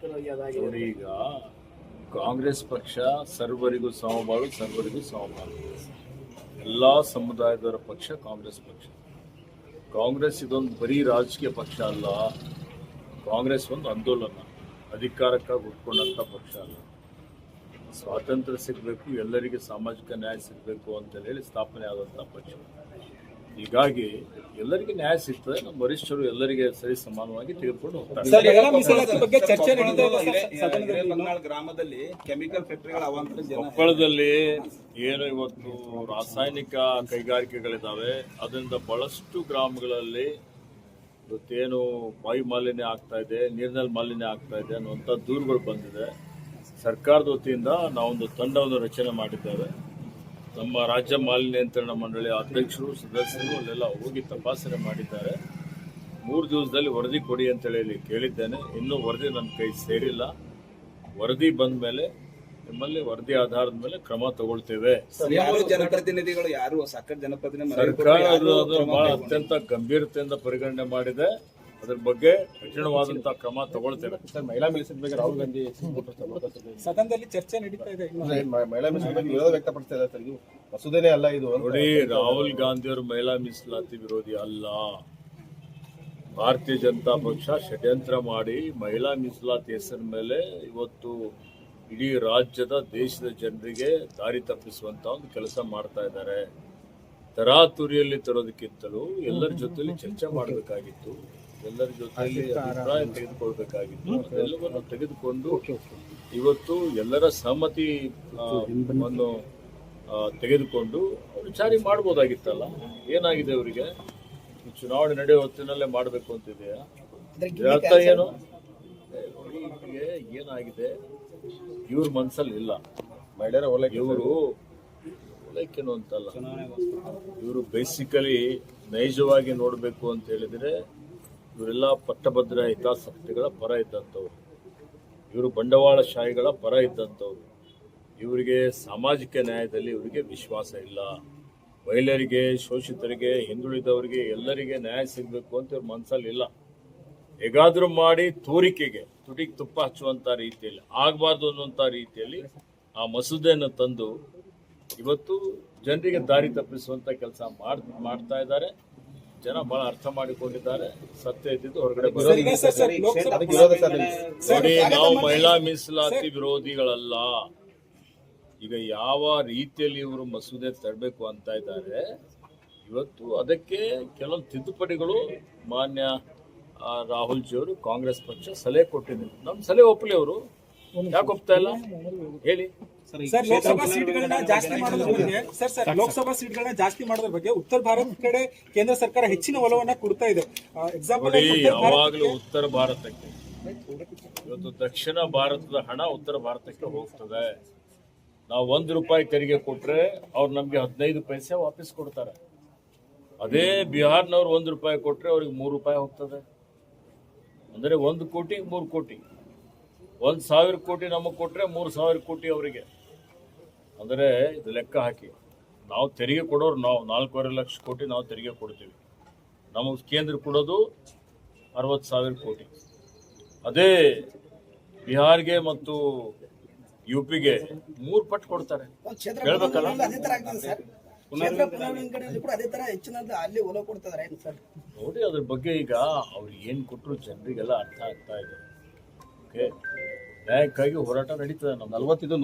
ನೋಡಿ, ಈಗ ಕಾಂಗ್ರೆಸ್ ಪಕ್ಷ ಸರ್ವರಿಗೂ ಸಮಬಾಳು, ಸರ್ವರಿಗೂ ಸಮಬಾಳು. ಎಲ್ಲ ಸಮುದಾಯದವರ ಪಕ್ಷ ಕಾಂಗ್ರೆಸ್ ಪಕ್ಷ. ಕಾಂಗ್ರೆಸ್ ಇದೊಂದು ಬರೀ ರಾಜಕೀಯ ಪಕ್ಷ ಅಲ್ಲ. ಕಾಂಗ್ರೆಸ್ ಒಂದು ಆಂದೋಲನ, ಅಧಿಕಾರಕ್ಕಾಗಿ ಹುಟ್ಕೊಂಡಂಥ ಪಕ್ಷ ಅಲ್ಲ. ಸ್ವಾತಂತ್ರ್ಯ ಸಿಗಬೇಕು, ಎಲ್ಲರಿಗೆ ಸಾಮಾಜಿಕ ನ್ಯಾಯ ಸಿಗಬೇಕು ಅಂತ ಹೇಳಿ ಸ್ಥಾಪನೆ ಆದಂಥ ಪಕ್ಷ. ಹೀಗಾಗಿ ಎಲ್ಲರಿಗೆ ನ್ಯಾಯ ಸಿಗ್ತದೆ. ನಮ್ಮ ವರಿಷ್ಠರು ಎಲ್ಲರಿಗೆ ಸರಿ ಸಮಾನವಾಗಿ ತೆಗೆದುಕೊಂಡು ಹೋಗ್ತಾರೆ. ಗ್ರಾಮದಲ್ಲಿ ಕೆಮಿಕಲ್ ಫ್ಯಾಕ್ಟರಿಗಳ ಕೊಪ್ಪಳದಲ್ಲಿ ಏನು ಇವತ್ತು ರಾಸಾಯನಿಕ ಕೈಗಾರಿಕೆಗಳಿದ್ದಾವೆ, ಅದರಿಂದ ಬಹಳಷ್ಟು ಗ್ರಾಮಗಳಲ್ಲಿ ಇವತ್ತೇನು ವಾಯು ಮಾಲಿನ್ಯ ಆಗ್ತಾ ಇದೆ, ನೀರಿನಲ್ಲಿ ಮಾಲಿನ್ಯ ಆಗ್ತಾ ಇದೆ ಅನ್ನುವಂಥ ದೂರುಗಳು ಬಂದಿದೆ. ಸರ್ಕಾರದ ವತಿಯಿಂದ ನಾವೊಂದು ತಂಡವನ್ನು ರಚನೆ ಮಾಡಿದ್ದೇವೆ. ನಮ್ಮ ರಾಜ್ಯ ಮಾಲಿನ್ಯ ನಿಯಂತ್ರಣ ಮಂಡಳಿ ಅಧ್ಯಕ್ಷರು, ಸದಸ್ಯರು ಅಲ್ಲೆಲ್ಲ ಹೋಗಿ ತಪಾಸಣೆ ಮಾಡಿದ್ದಾರೆ. 3 ದಿವಸದಲ್ಲಿ ವರದಿ ಕೊಡಿ ಅಂತೇಳಿ ಕೇಳಿದ್ದೇನೆ. ಇನ್ನೂ ವರದಿ ನನ್ನ ಕೈ ಸೇರಿಲ್ಲ. ವರದಿ ಬಂದ ಮೇಲೆ ನಿಮ್ಮಲ್ಲಿ ವರದಿ ಆಧಾರದ ಮೇಲೆ ಕ್ರಮ ತಗೊಳ್ತೇವೆ. ಜನಪ್ರತಿನಿಧಿಗಳು ಯಾರು ಸಾಕಷ್ಟು ಜನಪ್ರತಿನಿಧಿ ಸರ್ಕಾರ ಬಹಳ ಅತ್ಯಂತ ಗಂಭೀರತೆಯಿಂದ ಪರಿಗಣನೆ ಮಾಡಿದೆ. ಅದ್ರ ಬಗ್ಗೆ ಕಠಿಣವಾದಂತಹ ಕ್ರಮ ತಗೊಳ್ತೇವೆ. ಮಹಿಳಾ ಮೀಸಲಾತಿ ಬಗ್ಗೆ ರಾಹುಲ್ ಗಾಂಧಿ ಸದನದಲ್ಲಿ ಚರ್ಚೆ ನಡೀತಾ ಇದೆ. ಮಹಿಳಾ ಮೀಸಲಾತಿ ಬಗ್ಗೆ ವಿರೋಧ ವ್ಯಕ್ತಪಡಿಸ್ತಾ ಇದ್ದಾರೆ. ಇದು ಮಸೂದೆನೇ ಅಲ್ಲ ಇದು. ನೋಡಿ, ರಾಹುಲ್ ಗಾಂಧಿ ಅವರು ಮಹಿಳಾ ಮೀಸಲಾತಿ ವಿರೋಧಿ ಅಲ್ಲ. ಭಾರತೀಯ ಜನತಾ ಪಕ್ಷ ಷಡ್ಯಂತ್ರ ಮಾಡಿ ಮಹಿಳಾ ಮೀಸಲಾತಿ ಹೆಸರಿನ ಮೇಲೆ ಇವತ್ತು ಇಡೀ ರಾಜ್ಯದ ದೇಶದ ಜನರಿಗೆ ದಾರಿ ತಪ್ಪಿಸುವಂತ ಒಂದು ಕೆಲಸ ಮಾಡ್ತಾ ಇದ್ದಾರೆ. ತರಾತುರಿಯಲ್ಲಿ ತರೋದಕ್ಕಿಂತಲೂ ಎಲ್ಲರ ಜೊತೆಲಿ ಚರ್ಚೆ ಮಾಡಬೇಕಾಗಿತ್ತು, ಎಲ್ಲರ ಜೊತೆಯಲ್ಲಿ ಅಭಿಪ್ರಾಯ ತೆಗೆದುಕೊಳ್ಬೇಕಾಗಿತ್ತು. ಅದೆಲ್ಲವನ್ನು ತೆಗೆದುಕೊಂಡು ಇವತ್ತು ಎಲ್ಲರ ಸಹಮತಿಯನ್ನು ತೆಗೆದುಕೊಂಡು ಅವರು ಜಾರಿ ಮಾಡ್ಬೋದಾಗಿತ್ತಲ್ಲ. ಏನಾಗಿದೆ ಅವರಿಗೆ? ಚುನಾವಣೆ ನಡೆಯೋ ಹೊತ್ತಿನಲ್ಲೇ ಮಾಡಬೇಕು ಅಂತಿದೆಯಾ? ಅರ್ಥ ಏನು? ಇವರಿಗೆ ಏನಾಗಿದೆ, ಇವ್ರ ಮನಸ್ಸಲ್ಲಿ ಇಲ್ಲ. ಮಹಿಳೆಯರ ಇವರು ಓಲೈಕೆನು ಅಂತಲ್ಲ, ಇವರು ಬೇಸಿಕಲಿ ನೈಜವಾಗಿ ನೋಡಬೇಕು ಅಂತ ಹೇಳಿದರೆ ಇವರೆಲ್ಲ ಪಟ್ಟಭದ್ರ ಹಿತಾಸಕ್ತಿಗಳ ಪರ ಇದ್ದಂಥವ್ರು. ಇವರು ಬಂಡವಾಳಶಾಹಿಗಳ ಪರ ಇದ್ದಂಥವ್ರು. ಇವರಿಗೆ ಸಾಮಾಜಿಕ ನ್ಯಾಯದಲ್ಲಿ ಇವರಿಗೆ ವಿಶ್ವಾಸ ಇಲ್ಲ. ಮಹಿಳೆಯರಿಗೆ, ಶೋಷಿತರಿಗೆ, ಹಿಂದುಳಿದವರಿಗೆ ಎಲ್ಲರಿಗೆ ನ್ಯಾಯ ಸಿಗಬೇಕು ಅಂತ ಇವ್ರ ಮನಸ್ಸಲ್ಲಿ ಇಲ್ಲ. ಹೇಗಾದ್ರೂ ಮಾಡಿ ತೋರಿಕೆಗೆ ತುಟಿಗೆ ತುಪ್ಪ ಹಚ್ಚುವಂಥ ರೀತಿಯಲ್ಲಿ, ಆಗಬಾರ್ದು ಅನ್ನುವಂಥ ರೀತಿಯಲ್ಲಿ ಆ ಮಸೂದೆಯನ್ನು ತಂದು ಇವತ್ತು ಜನರಿಗೆ ದಾರಿ ತಪ್ಪಿಸುವಂಥ ಕೆಲಸ ಮಾಡ್ತಾ ಇದ್ದಾರೆ. ಜನ ಬಹಳ ಅರ್ಥ ಮಾಡಿಕೊಂಡಿದ್ದಾರೆ. ಸತ್ಯ ಇದ್ದಿದ್ದು ಹೊರಗಡೆ ನೋಡಿ, ನಾವು ಮಹಿಳಾ ಮೀಸಲಾತಿ ವಿರೋಧಿಗಳಲ್ಲ. ಈಗ ಯಾವ ರೀತಿಯಲ್ಲಿ ಇವರು ಮಸೂದೆ ತರಬೇಕು ಅಂತ ಇದ್ದಾರೆ, ಇವತ್ತು ಅದಕ್ಕೆ ಕೆಲವೊಂದು ತಿದ್ದುಪಡಿಗಳು ಮಾನ್ಯ ರಾಹುಲ್ ಜಿ ಅವರು ಕಾಂಗ್ರೆಸ್ ಪಕ್ಷ ಸಲಹೆ ಕೊಟ್ಟಿದ್ರು. ನಮ್ಮ ಸಲಹೆ ಒಪ್ಪಲಿ. ಅವರು ಯಾಕೆ ಒಪ್ತಾ ಇಲ್ಲ ಹೇಳಿ? ಲೋಕಸಭಾ ಸೀಟ್ಗಳನ್ನ ಜಾಸ್ತಿ ಮಾಡೋದ್ರ ಬಗ್ಗೆ ಲೋಕಸಭಾ ಸೀಟ್ಗಳನ್ನ ಜಾಸ್ತಿ ಮಾಡೋದ್ರ ಬಗ್ಗೆ ಉತ್ತರ ಭಾರತ ಕಡೆ ಕೇಂದ್ರ ಸರ್ಕಾರ ಹೆಚ್ಚಿನ ಒಲವನ್ನ ಕೊಡ್ತಾ ಇದೆ. ಎಕ್ಸಾಂಪಲ್ ಯಾವಾಗಲೂ ಉತ್ತರ ಭಾರತಕ್ಕೆ, ಇವತ್ತು ದಕ್ಷಿಣ ಭಾರತದ ಹಣ ಉತ್ತರ ಭಾರತಕ್ಕೆ ಹೋಗ್ತದೆ. ನಾವು ₹1 ತೆರಿಗೆ ಕೊಟ್ರೆ ಅವ್ರು ನಮ್ಗೆ 15 ಪೈಸೆ ವಾಪಸ್ ಕೊಡ್ತಾರೆ. ಅದೇ ಬಿಹಾರ್ನವ್ರು ₹1 ಕೊಟ್ರೆ ಅವ್ರಿಗೆ ₹3 ಹೋಗ್ತದೆ. ಅಂದರೆ 1 ಕೋಟಿ 3 ಕೋಟಿ, 1,000 ಕೋಟಿ ನಮಗೆ ಕೊಟ್ರೆ 3,000 ಕೋಟಿ ಅವರಿಗೆ. ಅಂದರೆ ಇದು ಲೆಕ್ಕ ಹಾಕಿ, ನಾವು ತೆರಿಗೆ ಕೊಡೋರು ನಾವು 4.5 ಲಕ್ಷ ಕೋಟಿ ನಾವು ತೆರಿಗೆ ಕೊಡ್ತೀವಿ. ನಮಗೆ ಕೇಂದ್ರ ಕೊಡೋದು 60,000 ಕೋಟಿ. ಅದೇ ಬಿಹಾರ್ಗೆ ಮತ್ತು UPಗೆ 3 ಪಟ್ಟು ಕೊಡ್ತಾರೆ. ಹೇಳ್ಬೇಕಲ್ಲ? ನೋಡಿ, ಅದ್ರ ಬಗ್ಗೆ ಈಗ ಅವ್ರು ಏನು ಕೊಟ್ಟರು ಜನರಿಗೆಲ್ಲ ಅರ್ಥ ಆಗ್ತಾ ಇದೆ. ಓಕೆ, ನ್ಯಾಯಕ್ಕಾಗಿ ಹೋರಾಟ ನಡೀತದೆ. ನಮ್ಮ 40